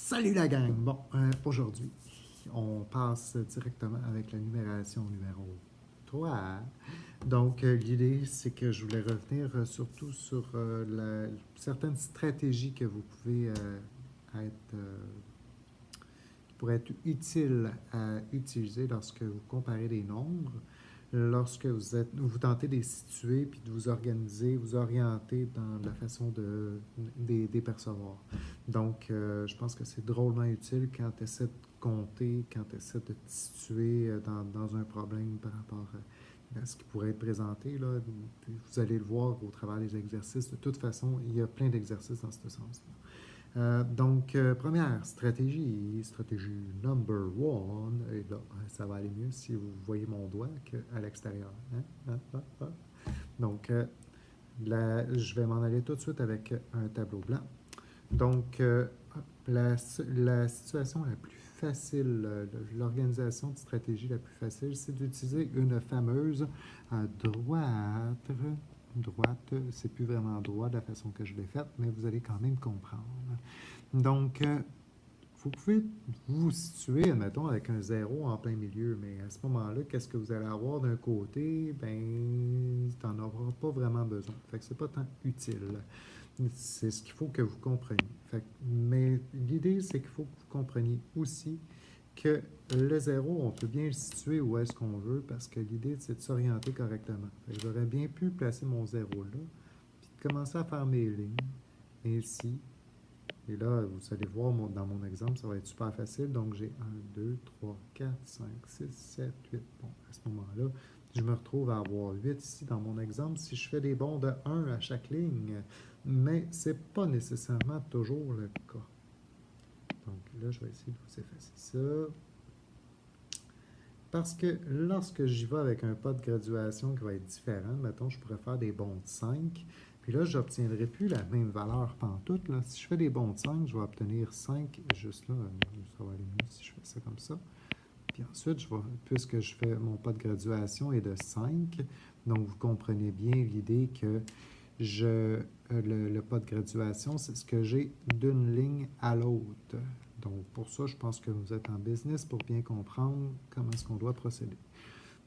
Salut la gang! Bon, aujourd'hui, on passe directement avec la numération numéro 3. Donc, l'idée, c'est que je voulais revenir surtout sur certaines stratégies que vous pouvez être, qui pourraient être utiles à utiliser lorsque vous comparez des nombres, lorsque vous tentez de les situer puis de vous organiser, vous orienter dans la façon des percevoir. Donc, je pense que c'est drôlement utile quand tu essaies de compter, quand tu essaies de te situer dans un problème par rapport à ce qui pourrait être présenté. Là. Vous allez le voir au travers des exercices. De toute façon, il y a plein d'exercices dans ce sens-là. Donc, première stratégie number one, et là, ça va aller mieux si vous voyez mon doigt qu'à l'extérieur. Donc, là, je vais m'en aller tout de suite avec un tableau blanc. Donc, la situation la plus facile, l'organisation de stratégie la plus facile, c'est d'utiliser une fameuse droite, c'est plus vraiment droit de la façon que je l'ai faite, mais vous allez quand même comprendre. Donc, vous pouvez vous situer, admettons, avec un 0 en plein milieu, mais à ce moment-là, qu'est-ce que vous allez avoir d'un côté? Ben, tu n'en auras pas vraiment besoin. Fait que c'est pas tant utile. C'est ce qu'il faut que vous compreniez. Mais l'idée, c'est qu'il faut que vous compreniez aussi que le 0, on peut bien le situer où est-ce qu'on veut, parce que l'idée, c'est de s'orienter correctement. J'aurais bien pu placer mon 0 là, puis commencer à faire mes lignes, ainsi. Et là, vous allez voir, dans mon exemple, ça va être super facile. Donc, j'ai 1, 2, 3, 4, 5, 6, 7, 8. Bon, à ce moment-là, je me retrouve à avoir 8 ici dans mon exemple si je fais des bonds de 1 à chaque ligne. Mais ce n'est pas nécessairement toujours le cas. Donc là, je vais essayer de vous effacer ça. Parce que lorsque j'y vais avec un pas de graduation qui va être différent, mettons, je pourrais faire des bonds de 5, puis là, je n'obtiendrai plus la même valeur pantoute. Là. Si je fais des bonds de 5, je vais obtenir 5 juste là. Ça va aller mieux si je fais ça comme ça. Puis ensuite, puisque je fais mon pas de graduation est de 5, donc vous comprenez bien l'idée que le pas de graduation, c'est ce que j'ai d'une ligne à l'autre. Donc, pour ça, je pense que vous êtes en business pour bien comprendre comment est-ce qu'on doit procéder.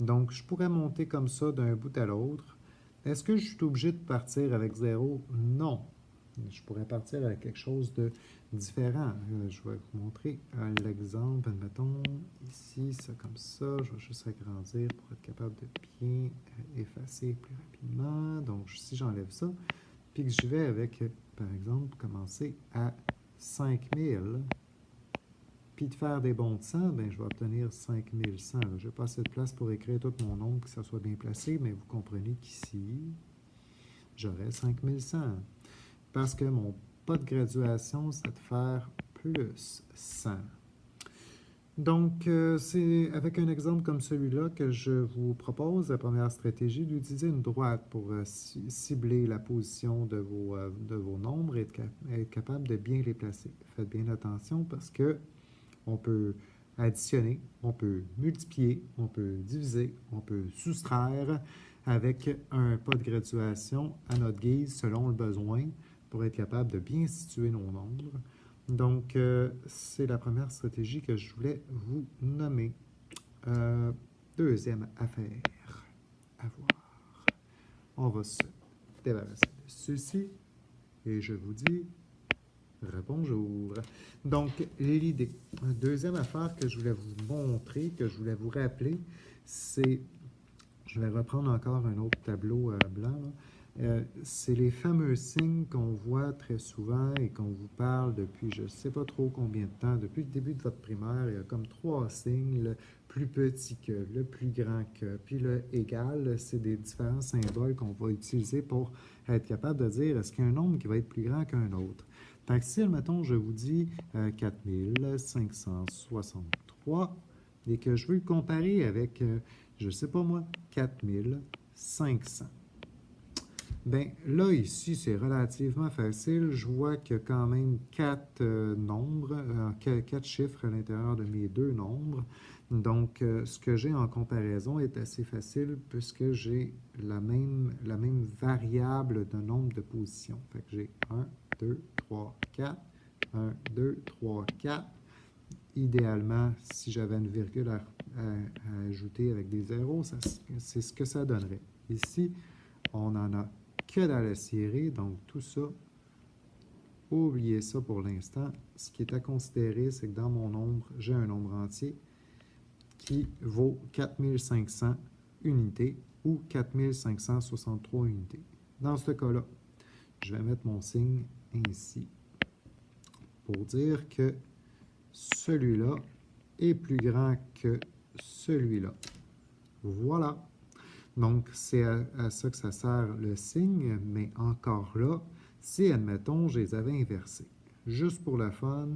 Donc, je pourrais monter comme ça d'un bout à l'autre. Est-ce que je suis obligé de partir avec 0? Non. Je pourrais partir avec quelque chose de différent. Je vais vous montrer l'exemple. Admettons, ici, c'est comme ça. Je vais juste agrandir pour être capable de bien effacer plus rapidement. Donc, si j'enlève ça, puis que je vais avec, par exemple, commencer à 5000, puis de faire des bonds de 100, bien, je vais obtenir 5100. Je n'ai pas assez de place pour écrire tout mon nombre, que ça soit bien placé, mais vous comprenez qu'ici, j'aurai 5100. Parce que mon pas de graduation, c'est de faire plus 100. Donc, c'est avec un exemple comme celui-là que je vous propose la première stratégie d'utiliser une droite pour cibler la position de vos nombres et être capable de bien les placer. Faites bien attention parce que on peut additionner, on peut multiplier, on peut diviser, on peut soustraire avec un pas de graduation à notre guise selon le besoin pour être capable de bien situer nos nombres. Donc, c'est la première stratégie que je voulais vous nommer. Deuxième affaire à voir. On va se débarrasser de ceci et je vous dis bonjour. Donc, l'idée. Deuxième affaire que je voulais vous montrer, que je voulais vous rappeler, c'est, je vais reprendre encore un autre tableau blanc, là. C'est les fameux signes qu'on voit très souvent et qu'on vous parle depuis je ne sais pas trop combien de temps, depuis le début de votre primaire. Il y a comme 3 signes, le plus petit que, le plus grand que, puis le égal. C'est des différents symboles qu'on va utiliser pour être capable de dire est-ce qu'il y a un nombre qui va être plus grand qu'un autre. Fait que si, admettons, je vous dis 4563 et que je veux le comparer avec, je ne sais pas moi, 4500. Bien, là, ici, c'est relativement facile. Je vois qu'il y a quand même 4 nombres, 4 chiffres à l'intérieur de mes 2 nombres. Donc, ce que j'ai en comparaison est assez facile puisque j'ai la même variable de nombre de positions. Fait que j'ai 1, 2, 3, 4. 1, 2, 3, 4. Idéalement, si j'avais une virgule à ajouter avec des zéros, c'est ce que ça donnerait. Ici, on n'en a que dans la série, donc tout ça, oubliez ça pour l'instant. Ce qui est à considérer, c'est que dans mon nombre, j'ai un nombre entier qui vaut 4500 unités ou 4563 unités. Dans ce cas-là, je vais mettre mon signe ainsi pour dire que celui-là est plus grand que celui-là. Voilà. Donc, c'est à ça que ça sert le signe, mais encore là, si, admettons, je les avais inversés. Juste pour le fun,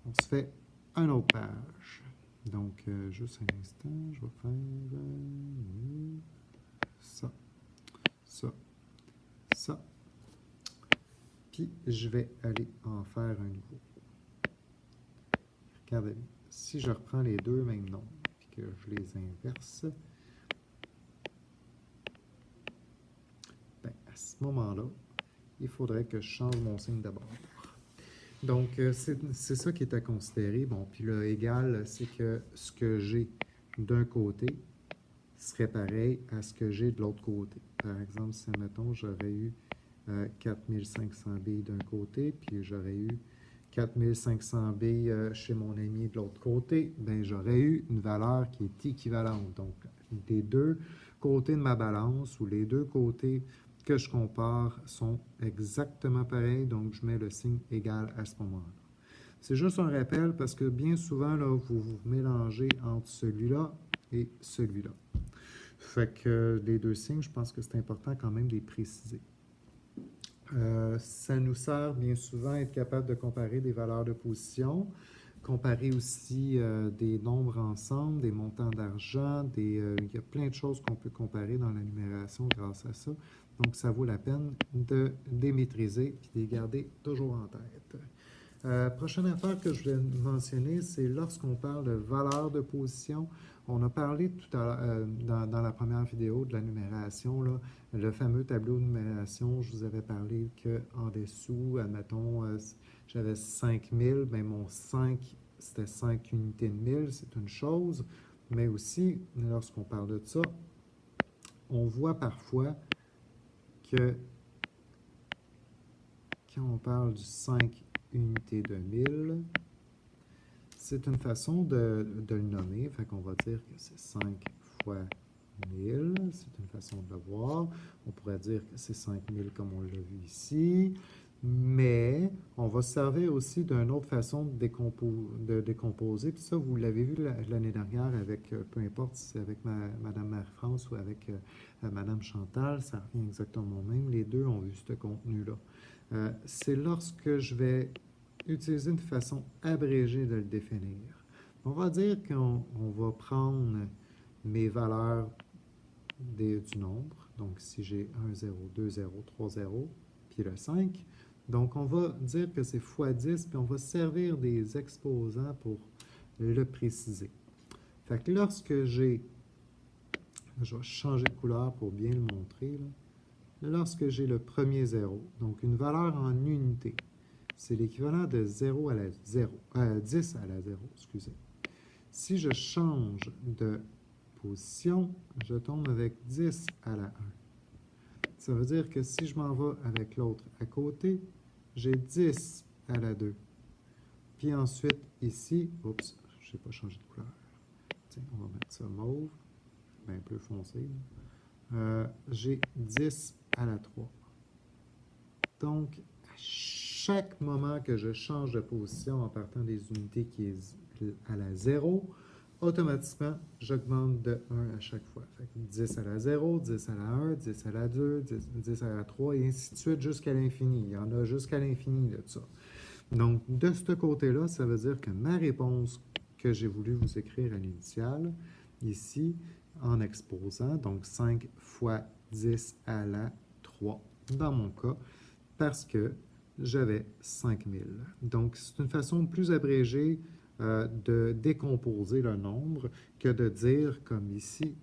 on se fait un autre page. Donc, juste un instant, je vais faire ça, ça, ça. Puis, je vais aller en faire un nouveau. Regardez, si je reprends les deux mêmes nombres et que je les inverse, bien, à ce moment-là, il faudrait que je change mon signe d'abord. Donc, c'est ça qui est à considérer. Bon, puis le égal, c'est que ce que j'ai d'un côté serait pareil à ce que j'ai de l'autre côté. Par exemple, si, mettons, j'aurais eu 4500 billes d'un côté, puis j'aurais eu 4500 billes chez mon ami de l'autre côté, bien, j'aurais eu une valeur qui est équivalente. Donc, les deux côtés de ma balance ou les deux côtés que je compare sont exactement pareils, donc je mets le signe égal à ce moment-là. C'est juste un rappel parce que bien souvent, là, vous vous mélangez entre celui-là et celui-là. Fait que les deux signes, je pense que c'est important quand même de les préciser. Ça nous sert bien souvent à être capable de comparer des valeurs de position, comparer aussi des nombres ensemble, des montants d'argent, il y a plein de choses qu'on peut comparer dans la numération grâce à ça. Donc, ça vaut la peine de les maîtriser et de les garder toujours en tête. Prochaine affaire que je voulais mentionner, c'est lorsqu'on parle de valeur de position. On a parlé tout à dans la première vidéo de la numération, là, le fameux tableau de numération. Je vous avais parlé qu'en dessous, admettons, j'avais 5000, bien mon 5, c'était 5 unités de 1000, c'est une chose. Mais aussi, lorsqu'on parle de ça, on voit parfois que quand on parle du 5 unités de 1000, c'est une façon de le nommer. Fait qu'on va dire que c'est 5 fois 1000. C'est une façon de le voir. On pourrait dire que c'est 5000 comme on l'a vu ici. Mais on va se servir aussi d'une autre façon de décomposer. Puis ça, vous l'avez vu l'année dernière avec, peu importe si c'est avec Madame Marie-France ou avec Madame Chantal, ça revient exactement au même. Les deux ont vu ce contenu-là. C'est lorsque je vais utiliser une façon abrégée de le définir. On va dire qu'on va prendre mes valeurs du nombre. Donc, si j'ai 1, 0, 2, 0, 3, 0, puis le 5. Donc, on va dire que c'est x 10, puis on va servir des exposants pour le préciser. Fait que lorsque j'ai, je vais changer de couleur pour bien le montrer, là. Lorsque j'ai le premier 0, donc une valeur en unité, c'est l'équivalent de 0 à la 0, 10 à la 0, excusez. Si je change de position, je tombe avec 10 à la 1. Ça veut dire que si je m'en vais avec l'autre à côté, j'ai 10 à la 2. Puis ensuite, ici, oups, je n'ai pas changé de couleur. Tiens, on va mettre ça mauve, bien un peu foncé. J'ai 10 à la 3. Donc, à chaque moment que je change de position en partant des unités qui est à la 0, automatiquement, j'augmente de 1 à chaque fois. Fait que 10 à la 0, 10 à la 1, 10 à la 2, 10 à la 3, et ainsi de suite jusqu'à l'infini. Il y en a jusqu'à l'infini de ça. Donc, de ce côté-là, ça veut dire que ma réponse que j'ai voulu vous écrire à l'initiale, ici, en exposant, donc 5 fois 10 à la 3, dans mon cas, parce que j'avais 5000. Donc, c'est une façon plus abrégée de décomposer le nombre que de dire, comme ici,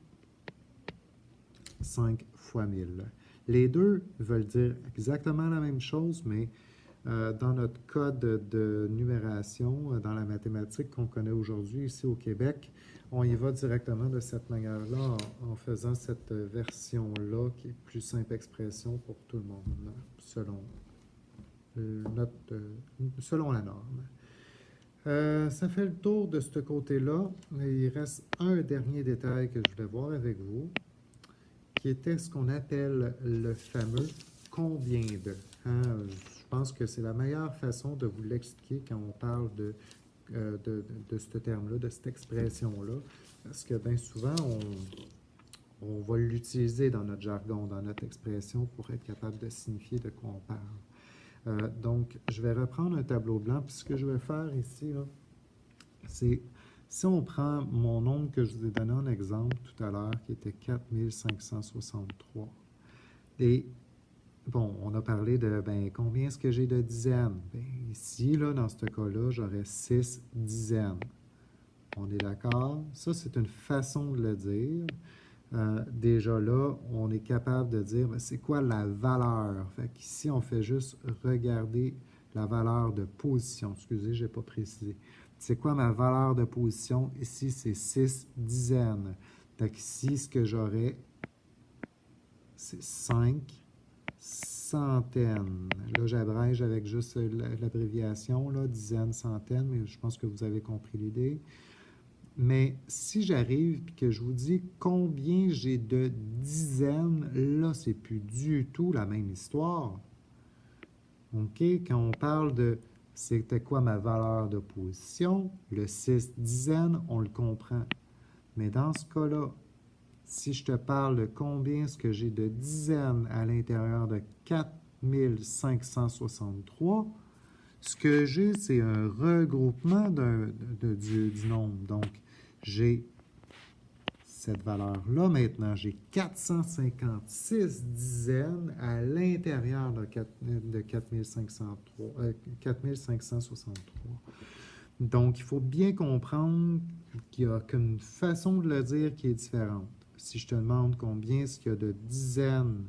5 fois 1000. Les deux veulent dire exactement la même chose, mais dans notre code de numération, dans la mathématique qu'on connaît aujourd'hui ici au Québec, on y va directement de cette manière-là en faisant cette version-là qui est plus simple expression pour tout le monde, selon, selon la norme. Ça fait le tour de ce côté-là. Il reste un dernier détail que je voulais voir avec vous, qui était ce qu'on appelle le fameux « combien de ». Je pense que c'est la meilleure façon de vous l'expliquer quand on parle de ce terme-là, de cette expression-là, parce que bien souvent, on va l'utiliser dans notre jargon, dans notre expression, pour être capable de signifier de quoi on parle. Donc, je vais reprendre un tableau blanc, puis ce que je vais faire ici, c'est, si on prend mon nombre que je vous ai donné en exemple tout à l'heure, qui était 4563, et bon, on a parlé de, combien est-ce que j'ai de dizaines? Ici, là, dans ce cas-là, j'aurais 6 dizaines. On est d'accord? Ça, c'est une façon de le dire. Déjà là, on est capable de dire, c'est quoi la valeur? Fait qu'ici, on fait juste regarder la valeur de position. Excusez, je n'ai pas précisé. C'est quoi ma valeur de position? Ici, c'est 6 dizaines. Fait qu'ici, ce que j'aurais, c'est 5 centaines. Là, j'abrège avec juste l'abréviation, dizaines, centaines, mais je pense que vous avez compris l'idée. Mais si j'arrive et que je vous dis combien j'ai de dizaines, là, c'est plus du tout la même histoire. OK? Quand on parle de c'était quoi ma valeur de position, le 6 dizaines, on le comprend. Mais dans ce cas-là, si je te parle de combien est-ce que j'ai de dizaines à l'intérieur de 4563, ce que j'ai, c'est un regroupement du nombre. Donc, j'ai cette valeur-là maintenant. J'ai 456 dizaines à l'intérieur de 4563. Donc, il faut bien comprendre qu'il n'y a qu'une façon de le dire qui est différente. Si je te demande combien est-ce qu'il y a de dizaines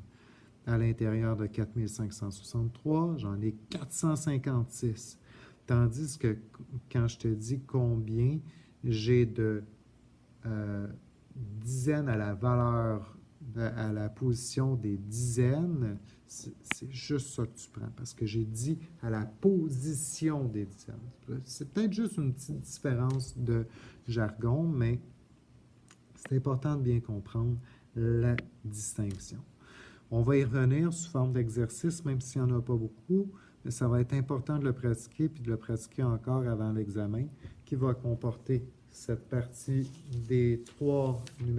à l'intérieur de 4563, j'en ai 456. Tandis que quand je te dis combien j'ai de dizaines à la valeur, à la position des dizaines, c'est juste ça que tu prends, parce que j'ai dit à la position des dizaines. C'est peut-être juste une petite différence de jargon, mais c'est important de bien comprendre la distinction. On va y revenir sous forme d'exercice, même s'il n'y en a pas beaucoup, mais ça va être important de le pratiquer, puis de le pratiquer encore avant l'examen, qui va comporter cette partie des 3 numéros.